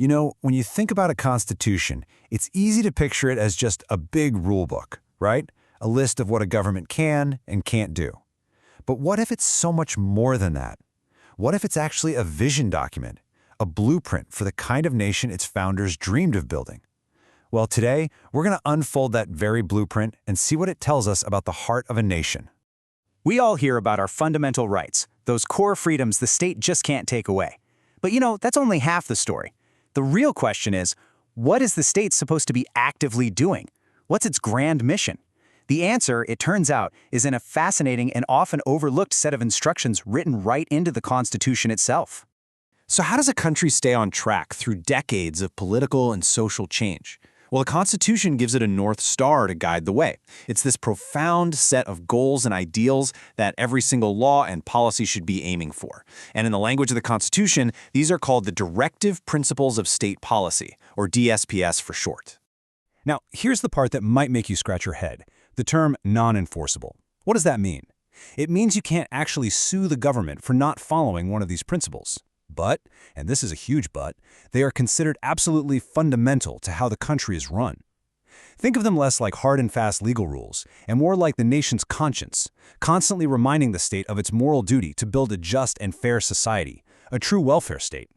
You know, when you think about a constitution, it's easy to picture it as just a big rule book, right? A list of what a government can and can't do. But what if it's so much more than that? What if it's actually a vision document, a blueprint for the kind of nation its founders dreamed of building? Well, today, we're going to unfold that very blueprint and see what it tells us about the heart of a nation. We all hear about our fundamental rights, those core freedoms the state just can't take away. But you know, that's only half the story. The real question is, what is the state supposed to be actively doing? What's its grand mission? The answer, it turns out, is in a fascinating and often overlooked set of instructions written right into the Constitution itself. So how does a country stay on track through decades of political and social change? Well, the Constitution gives it a North Star to guide the way. It's this profound set of goals and ideals that every single law and policy should be aiming for. And in the language of the Constitution, these are called the Directive Principles of State Policy, or DSPS for short. Now, here's the part that might make you scratch your head. The term non-enforceable. What does that mean? It means you can't actually sue the government for not following one of these principles. But, and this is a huge but, they are considered absolutely fundamental to how the country is run. Think of them less like hard and fast legal rules, and more like the nation's conscience, constantly reminding the state of its moral duty to build a just and fair society, a true welfare state.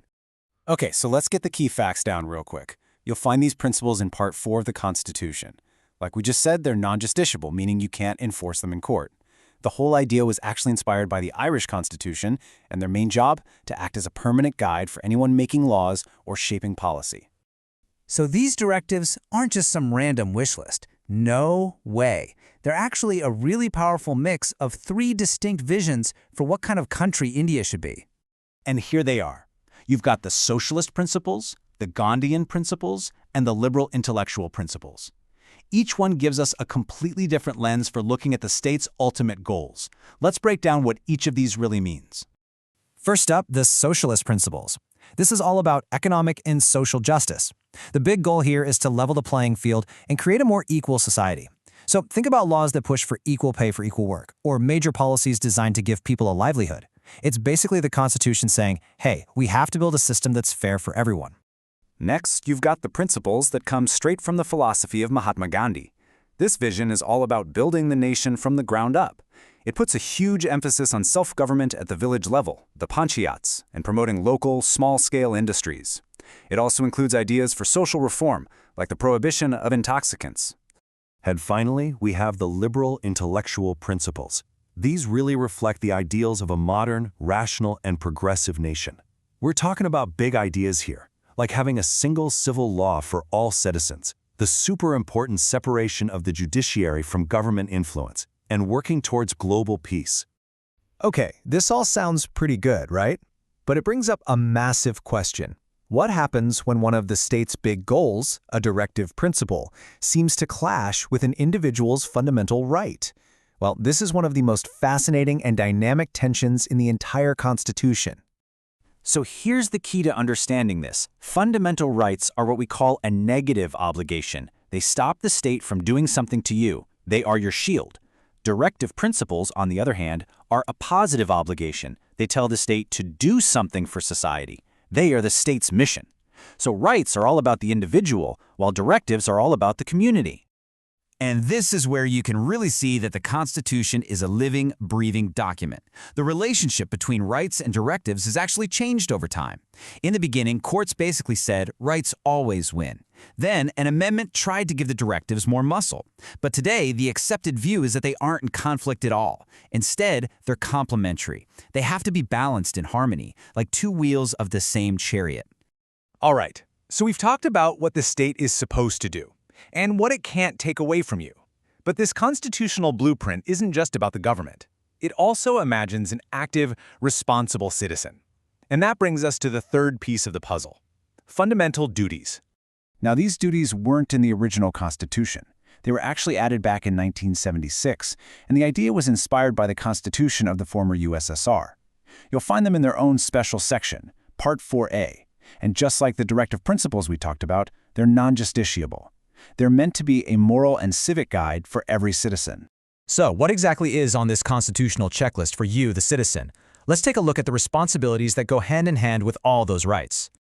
Okay, so let's get the key facts down real quick. You'll find these principles in Part 4 of the Constitution. Like we just said, they're non-justiciable, meaning you can't enforce them in court. The whole idea was actually inspired by the Irish Constitution, and their main job, to act as a permanent guide for anyone making laws or shaping policy. So these directives aren't just some random wish list. No way. They're actually a really powerful mix of 3 distinct visions for what kind of country India should be. And here they are. You've got the Socialist principles, the Gandhian principles, and the liberal intellectual principles. Each one gives us a completely different lens for looking at the state's ultimate goals. Let's break down what each of these really means. First up, the Socialist principles. This is all about economic and social justice. The big goal here is to level the playing field and create a more equal society. So think about laws that push for equal pay for equal work, or major policies designed to give people a livelihood. It's basically the Constitution saying, hey, we have to build a system that's fair for everyone. Next, you've got the principles that come straight from the philosophy of Mahatma Gandhi. This vision is all about building the nation from the ground up. It puts a huge emphasis on self-government at the village level, the panchayats, and promoting local, small-scale industries. It also includes ideas for social reform, like the prohibition of intoxicants. And finally, we have the liberal intellectual principles. These really reflect the ideals of a modern, rational, and progressive nation. We're talking about big ideas here, like having a single civil law for all citizens, the super important separation of the judiciary from government influence, and working towards global peace. Okay, this all sounds pretty good, right? But it brings up a massive question. What happens when one of the state's big goals, a directive principle, seems to clash with an individual's fundamental right? Well, this is one of the most fascinating and dynamic tensions in the entire Constitution. So here's the key to understanding this. Fundamental rights are what we call a negative obligation. They stop the state from doing something to you. They are your shield. Directive principles, on the other hand, are a positive obligation. They tell the state to do something for society. They are the state's mission. So rights are all about the individual, while directives are all about the community. And this is where you can really see that the Constitution is a living, breathing document. The relationship between rights and directives has actually changed over time. In the beginning, courts basically said rights always win. Then, an amendment tried to give the directives more muscle. But today, the accepted view is that they aren't in conflict at all. Instead, they're complementary. They have to be balanced in harmony, like 2 wheels of the same chariot. All right, so we've talked about what the state is supposed to do and what it can't take away from you. But this constitutional blueprint isn't just about the government. It also imagines an active, responsible citizen. And that brings us to the third piece of the puzzle: fundamental duties. Now, these duties weren't in the original Constitution. They were actually added back in 1976, and the idea was inspired by the Constitution of the former USSR. You'll find them in their own special section, Part 4A. And just like the directive principles we talked about, they're non-justiciable. They're meant to be a moral and civic guide for every citizen. So, what exactly is on this constitutional checklist for you, the citizen? Let's take a look at the responsibilities that go hand in hand with all those rights.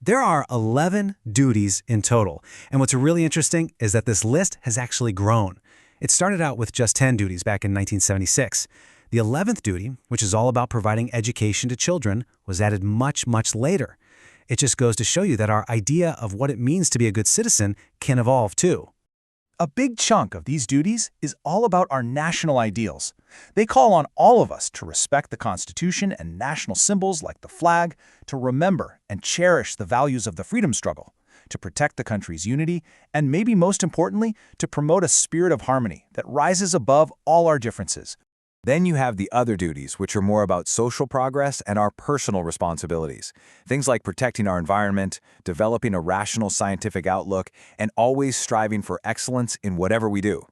There are 11 duties in total, and what's really interesting is that this list has actually grown. It started out with just 10 duties back in 1976. The 11th duty, which is all about providing education to children, was added much, much later. It just goes to show you that our idea of what it means to be a good citizen can evolve too. A big chunk of these duties is all about our national ideals. They call on all of us to respect the Constitution and national symbols like the flag, to remember and cherish the values of the freedom struggle, to protect the country's unity, and maybe most importantly, to promote a spirit of harmony that rises above all our differences. Then you have the other duties, which are more about social progress and our personal responsibilities. Things like protecting our environment, developing a rational scientific outlook, and always striving for excellence in whatever we do.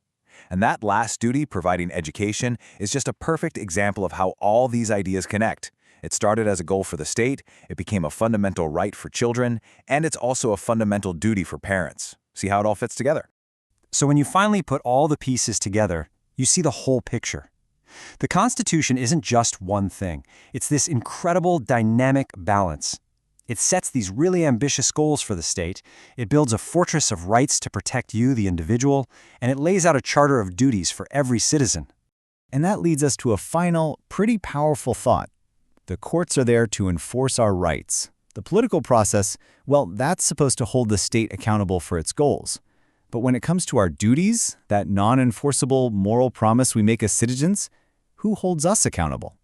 And that last duty, providing education, is just a perfect example of how all these ideas connect. It started as a goal for the state, it became a fundamental right for children, and it's also a fundamental duty for parents. See how it all fits together? So when you finally put all the pieces together, you see the whole picture. The Constitution isn't just one thing. It's this incredible dynamic balance. It sets these really ambitious goals for the state, it builds a fortress of rights to protect you, the individual, and it lays out a charter of duties for every citizen. And that leads us to a final, pretty powerful thought. The courts are there to enforce our rights. The political process, well, that's supposed to hold the state accountable for its goals. But when it comes to our duties, that non-enforceable moral promise we make as citizens, who holds us accountable?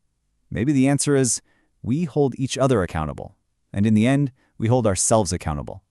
Maybe the answer is we hold each other accountable. And in the end, we hold ourselves accountable.